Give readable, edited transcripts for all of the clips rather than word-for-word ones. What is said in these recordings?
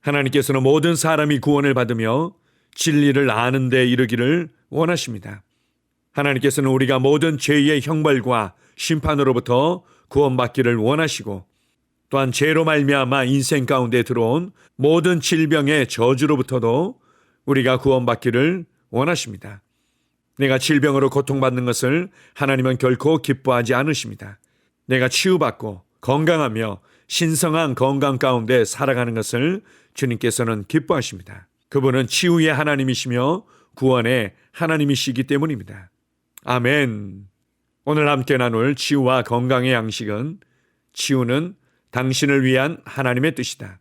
하나님께서는 모든 사람이 구원을 받으며 진리를 아는 데 이르기를 원하십니다. 하나님께서는 우리가 모든 죄의 형벌과 심판으로부터 구원받기를 원하시고, 또한 죄로 말미암아 인생 가운데 들어온 모든 질병의 저주로부터도 우리가 구원받기를 원하십니다. 내가 질병으로 고통받는 것을 하나님은 결코 기뻐하지 않으십니다. 내가 치유받고 건강하며 신성한 건강 가운데 살아가는 것을 주님께서는 기뻐하십니다. 그분은 치유의 하나님이시며 구원의 하나님이시기 때문입니다. 아멘. 오늘 함께 나눌 치유와 건강의 양식은, 치유는 당신을 위한 하나님의 뜻이다.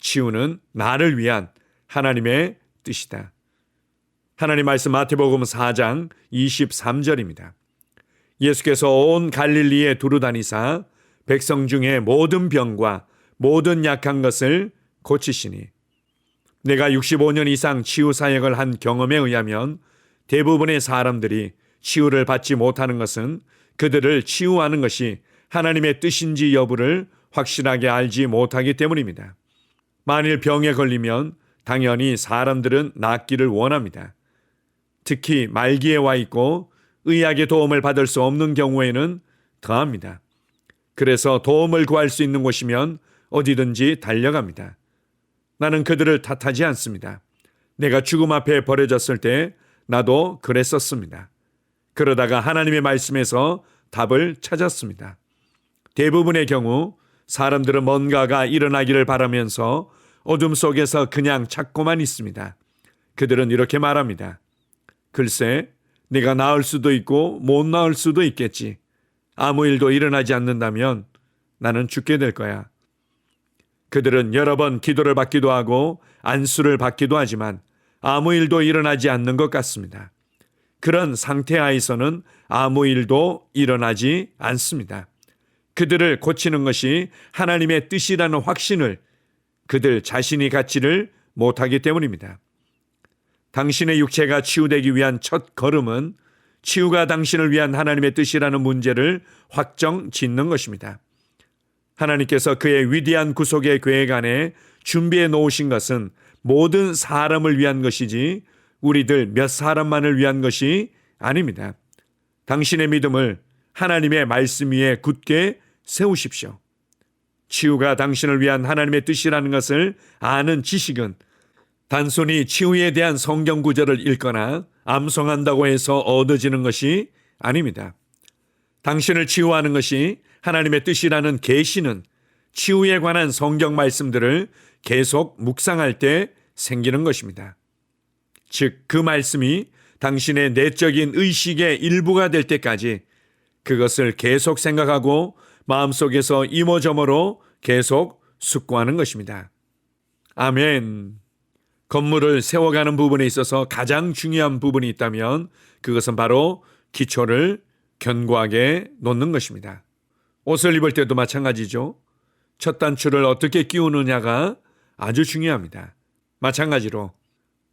치유는 나를 위한 하나님의 뜻이다. 하나님 말씀 마태복음 4장 23절입니다. 예수께서 온 갈릴리에 두루 다니사 백성 중에 모든 병과 모든 약한 것을 고치시니, 내가 65년 이상 치유 사역을 한 경험에 의하면 대부분의 사람들이 치유를 받지 못하는 것은 그들을 치유하는 것이 하나님의 뜻인지 여부를 확실하게 알지 못하기 때문입니다. 만일 병에 걸리면 당연히 사람들은 낫기를 원합니다. 특히 말기에 와 있고 의학의 도움을 받을 수 없는 경우에는 더합니다. 그래서 도움을 구할 수 있는 곳이면 어디든지 달려갑니다. 나는 그들을 탓하지 않습니다. 내가 죽음 앞에 버려졌을 때 나도 그랬었습니다. 그러다가 하나님의 말씀에서 답을 찾았습니다. 대부분의 경우 사람들은 뭔가가 일어나기를 바라면서 어둠 속에서 그냥 찾고만 있습니다. 그들은 이렇게 말합니다. 글쎄, 내가 나을 수도 있고 못 나을 수도 있겠지. 아무 일도 일어나지 않는다면 나는 죽게 될 거야. 그들은 여러 번 기도를 받기도 하고 안수를 받기도 하지만 아무 일도 일어나지 않는 것 같습니다. 그런 상태 하에서는 아무 일도 일어나지 않습니다. 그들을 고치는 것이 하나님의 뜻이라는 확신을 그들 자신이 갖지를 못하기 때문입니다. 당신의 육체가 치유되기 위한 첫 걸음은 치유가 당신을 위한 하나님의 뜻이라는 문제를 확정 짓는 것입니다. 하나님께서 그의 위대한 구속의 계획 안에 준비해 놓으신 것은 모든 사람을 위한 것이지 우리들 몇 사람만을 위한 것이 아닙니다. 당신의 믿음을 하나님의 말씀 위에 굳게 세우십시오. 치유가 당신을 위한 하나님의 뜻이라는 것을 아는 지식은 단순히 치유에 대한 성경 구절을 읽거나 암송한다고 해서 얻어지는 것이 아닙니다. 당신을 치유하는 것이 하나님의 뜻이라는 계시는 치유에 관한 성경 말씀들을 계속 묵상할 때 생기는 것입니다. 즉, 그 말씀이 당신의 내적인 의식의 일부가 될 때까지 그것을 계속 생각하고 마음속에서 이모저모로 계속 숙고하는 것입니다. 아멘. 건물을 세워가는 부분에 있어서 가장 중요한 부분이 있다면 그것은 바로 기초를 견고하게 놓는 것입니다. 옷을 입을 때도 마찬가지죠. 첫 단추를 어떻게 끼우느냐가 아주 중요합니다. 마찬가지로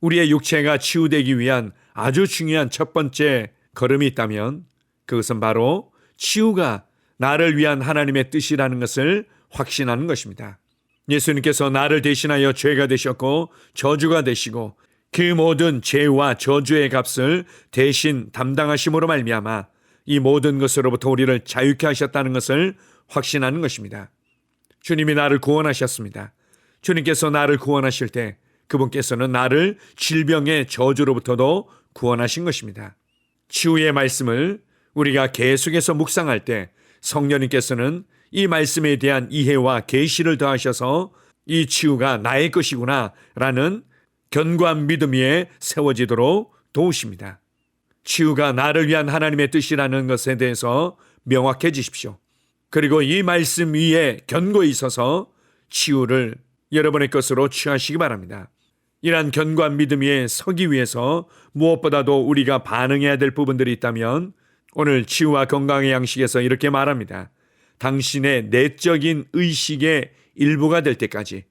우리의 육체가 치유되기 위한 아주 중요한 첫 번째 걸음이 있다면 그것은 바로 치유가 나를 위한 하나님의 뜻이라는 것을 확신하는 것입니다. 예수님께서 나를 대신하여 죄가 되셨고 저주가 되시고 그 모든 죄와 저주의 값을 대신 담당하심으로 말미암아 이 모든 것으로부터 우리를 자유케 하셨다는 것을 확신하는 것입니다. 주님이 나를 구원하셨습니다. 주님께서 나를 구원하실 때 그분께서는 나를 질병의 저주로부터도 구원하신 것입니다. 치유의 말씀을 우리가 계속해서 묵상할 때 성령님께서는 이 말씀에 대한 이해와 계시를 더하셔서 이 치유가 나의 것이구나 라는 견고한 믿음 위에 세워지도록 도우십니다. 치유가 나를 위한 하나님의 뜻이라는 것에 대해서 명확해지십시오. 그리고 이 말씀 위에 견고히 있어서 치유를 여러분의 것으로 취하시기 바랍니다. 이러한 견고한 믿음 위에 서기 위해서 무엇보다도 우리가 반응해야 될 부분들이 있다면 오늘 치유와 건강의 양식에서 이렇게 말합니다. 당신의 내적인 의식의 일부가 될 때까지,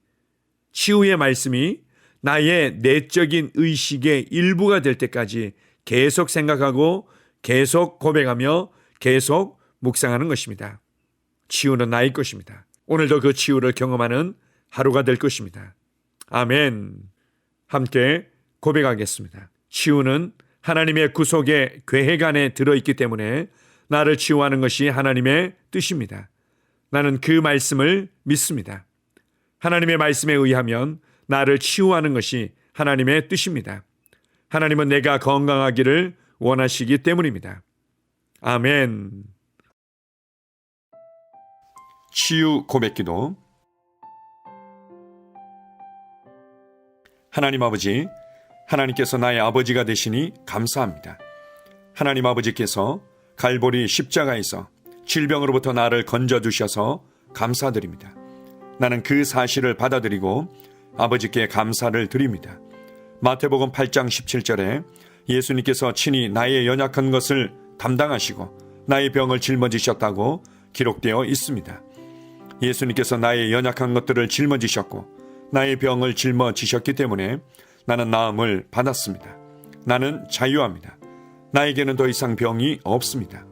치유의 말씀이 나의 내적인 의식의 일부가 될 때까지 계속 생각하고 계속 고백하며 계속 묵상하는 것입니다. 치유는 나의 것입니다. 오늘도 그 치유를 경험하는 하루가 될 것입니다. 아멘. 함께 고백하겠습니다. 치유는 하나님의 구속의 계획 안에 들어있기 때문에 나를 치유하는 것이 하나님의 뜻입니다. 나는 그 말씀을 믿습니다. 하나님의 말씀에 의하면 나를 치유하는 것이 하나님의 뜻입니다. 하나님은 내가 건강하기를 원하시기 때문입니다. 아멘. 치유 고백기도. 하나님 아버지, 하나님께서 나의 아버지가 되시니 감사합니다. 하나님 아버지께서 갈보리 십자가에서 질병으로부터 나를 건져주셔서 감사드립니다. 나는 그 사실을 받아들이고 아버지께 감사를 드립니다. 마태복음 8장 17절에 예수님께서 친히 나의 연약한 것을 담당하시고 나의 병을 짊어지셨다고 기록되어 있습니다. 예수님께서 나의 연약한 것들을 짊어지셨고 나의 병을 짊어지셨기 때문에 나는 나음을 받았습니다. 나는 자유합니다. 나에게는 더 이상 병이 없습니다.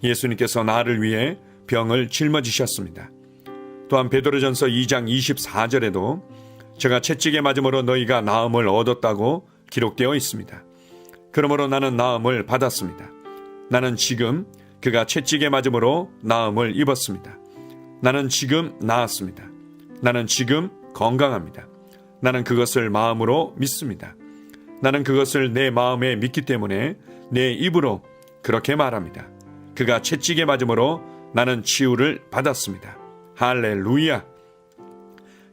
예수님께서 나를 위해 병을 짊어지셨습니다. 또한 베드로전서 2장 24절에도 제가 채찍에 맞음으로 너희가 나음을 얻었다고 기록되어 있습니다. 그러므로 나는 나음을 받았습니다. 나는 지금 그가 채찍에 맞음으로 나음을 입었습니다. 나는 지금 나았습니다. 나는 지금 건강합니다. 나는 그것을 마음으로 믿습니다. 나는 그것을 내 마음에 믿기 때문에 내 입으로 그렇게 말합니다. 그가 채찍에 맞음으로 나는 치유를 받았습니다. 할렐루야!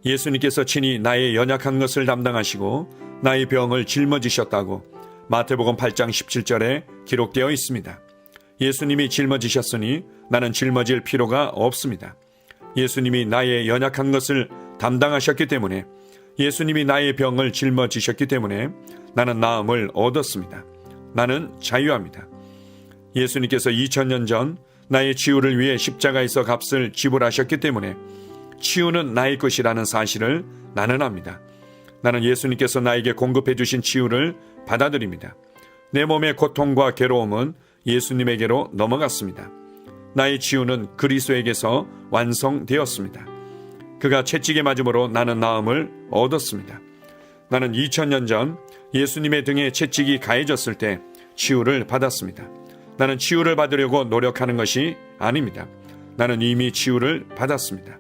예수님께서 친히 나의 연약한 것을 담당하시고 나의 병을 짊어지셨다고 마태복음 8장 17절에 기록되어 있습니다. 예수님이 짊어지셨으니 나는 짊어질 필요가 없습니다. 예수님이 나의 연약한 것을 담당하셨기 때문에, 예수님이 나의 병을 짊어지셨기 때문에 나는 나음을 얻었습니다. 나는 자유합니다. 예수님께서 2000년 전 나의 치유를 위해 십자가에서 값을 지불하셨기 때문에 치유는 나의 것이라는 사실을 나는 압니다. 나는 예수님께서 나에게 공급해 주신 치유를 받아들입니다. 내 몸의 고통과 괴로움은 예수님에게로 넘어갔습니다. 나의 치유는 그리스도에게서 완성되었습니다. 그가 채찍에 맞음으로 나는 나음을 얻었습니다. 나는 2000년 전 예수님의 등에 채찍이 가해졌을 때 치유를 받았습니다. 나는 치유를 받으려고 노력하는 것이 아닙니다. 나는 이미 치유를 받았습니다.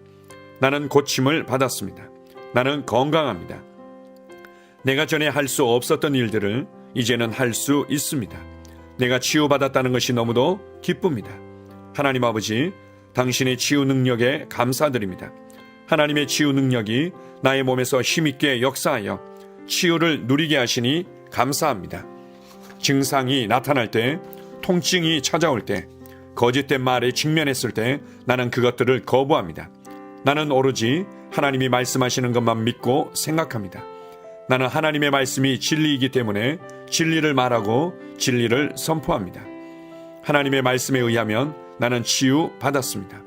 나는 고침을 받았습니다. 나는 건강합니다. 내가 전에 할 수 없었던 일들을 이제는 할 수 있습니다. 내가 치유받았다는 것이 너무도 기쁩니다. 하나님 아버지, 당신의 치유 능력에 감사드립니다. 하나님의 치유 능력이 나의 몸에서 힘있게 역사하여 치유를 누리게 하시니 감사합니다. 증상이 나타날 때, 통증이 찾아올 때, 거짓된 말에 직면했을 때 나는 그것들을 거부합니다. 나는 오로지 하나님이 말씀하시는 것만 믿고 생각합니다. 나는 하나님의 말씀이 진리이기 때문에 진리를 말하고 진리를 선포합니다. 하나님의 말씀에 의하면 나는 치유 받았습니다.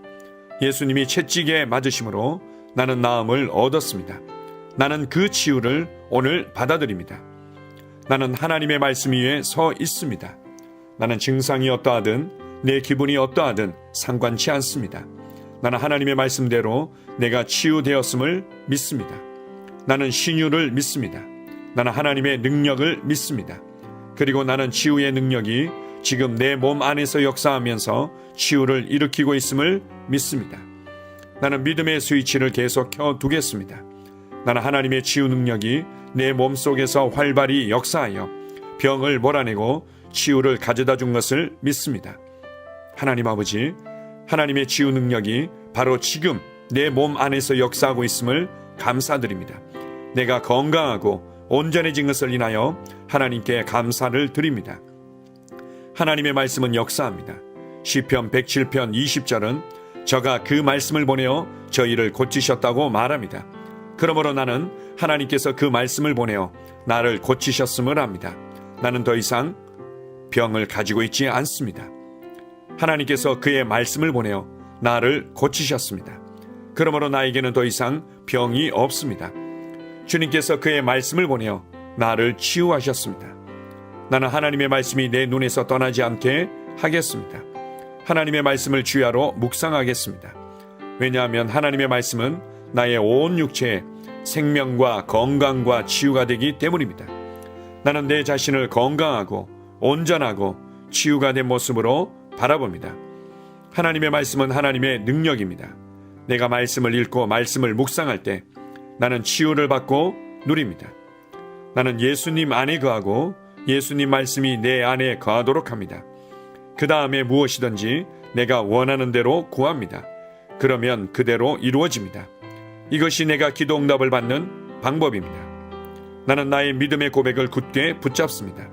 예수님이 채찍에 맞으심으로 나는 나음을 얻었습니다. 나는 그 치유를 오늘 받아들입니다. 나는 하나님의 말씀 위에 서 있습니다. 나는 증상이 어떠하든 내 기분이 어떠하든 상관치 않습니다. 나는 하나님의 말씀대로 내가 치유되었음을 믿습니다. 나는 신유를 믿습니다. 나는 하나님의 능력을 믿습니다. 그리고 나는 치유의 능력이 지금 내 몸 안에서 역사하면서 치유를 일으키고 있음을 믿습니다. 나는 믿음의 스위치를 계속 켜두겠습니다. 나는 하나님의 치유 능력이 내 몸속에서 활발히 역사하여 병을 몰아내고 치유를 가져다 준 것을 믿습니다. 하나님 아버지, 하나님의 치유 능력이 바로 지금 내 몸 안에서 역사하고 있음을 감사드립니다. 내가 건강하고 온전해진 것을 인하여 하나님께 감사를 드립니다. 하나님의 말씀은 역사합니다. 시편 107편 20절은 저가 그 말씀을 보내어 저희를 고치셨다고 말합니다. 그러므로 나는 하나님께서 그 말씀을 보내어 나를 고치셨음을 압니다. 나는 더 이상 병을 가지고 있지 않습니다. 하나님께서 그의 말씀을 보내어 나를 고치셨습니다. 그러므로 나에게는 더 이상 병이 없습니다. 주님께서 그의 말씀을 보내어 나를 치유하셨습니다. 나는 하나님의 말씀이 내 눈에서 떠나지 않게 하겠습니다. 하나님의 말씀을 주야로 묵상하겠습니다. 왜냐하면 하나님의 말씀은 나의 온 육체에 생명과 건강과 치유가 되기 때문입니다. 나는 내 자신을 건강하고 온전하고 치유가 된 모습으로 바라봅니다. 하나님의 말씀은 하나님의 능력입니다. 내가 말씀을 읽고 말씀을 묵상할 때 나는 치유를 받고 누립니다. 나는 예수님 안에 거하고 예수님 말씀이 내 안에 거하도록 합니다. 그 다음에 무엇이든지 내가 원하는 대로 구합니다. 그러면 그대로 이루어집니다. 이것이 내가 기도 응답을 받는 방법입니다. 나는 나의 믿음의 고백을 굳게 붙잡습니다.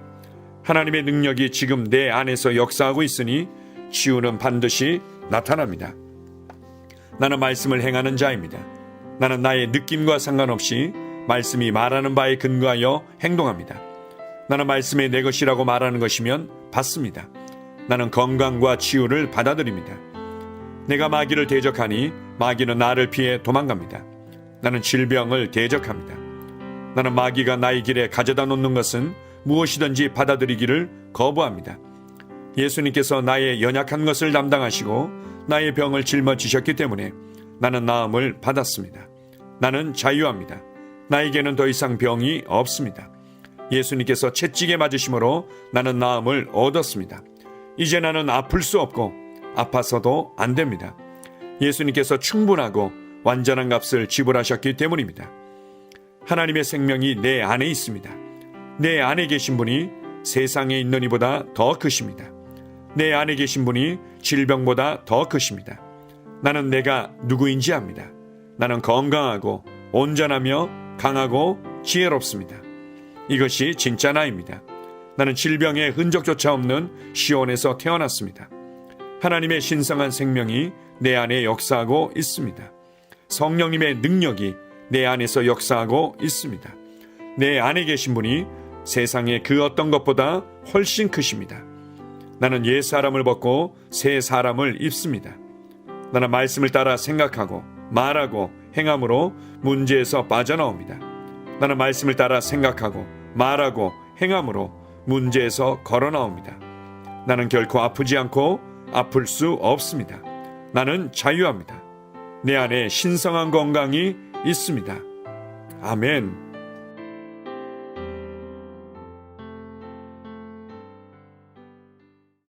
하나님의 능력이 지금 내 안에서 역사하고 있으니 치유는 반드시 나타납니다. 나는 말씀을 행하는 자입니다. 나는 나의 느낌과 상관없이 말씀이 말하는 바에 근거하여 행동합니다. 나는 말씀이 내 것이라고 말하는 것이면 받습니다. 나는 건강과 치유를 받아들입니다. 내가 마귀를 대적하니 마귀는 나를 피해 도망갑니다. 나는 질병을 대적합니다. 나는 마귀가 나의 길에 가져다 놓는 것은 무엇이든지 받아들이기를 거부합니다. 예수님께서 나의 연약한 것을 담당하시고 나의 병을 짊어지셨기 때문에 나는 나음을 받았습니다. 나는 자유합니다. 나에게는 더 이상 병이 없습니다. 예수님께서 채찍에 맞으심으로 나는 나음을 얻었습니다. 이제 나는 아플 수 없고 아파서도 안 됩니다. 예수님께서 충분하고 완전한 값을 지불하셨기 때문입니다. 하나님의 생명이 내 안에 있습니다. 내 안에 계신 분이 세상에 있는 이보다 더 크십니다. 내 안에 계신 분이 질병보다 더 크십니다. 나는 내가 누구인지 압니다. 나는 건강하고 온전하며 강하고 지혜롭습니다. 이것이 진짜 나입니다. 나는 질병의 흔적조차 없는 시온에서 태어났습니다. 하나님의 신성한 생명이 내 안에 역사하고 있습니다. 성령님의 능력이 내 안에서 역사하고 있습니다. 내 안에 계신 분이 세상의 그 어떤 것보다 훨씬 크십니다. 나는 옛 사람을 벗고 새 사람을 입습니다. 나는 말씀을 따라 생각하고 말하고 행함으로 문제에서 빠져나옵니다. 나는 말씀을 따라 생각하고 말하고 행함으로 문제에서 걸어나옵니다. 나는 결코 아프지 않고 아플 수 없습니다. 나는 자유합니다. 내 안에 신성한 건강이 있습니다. 아멘.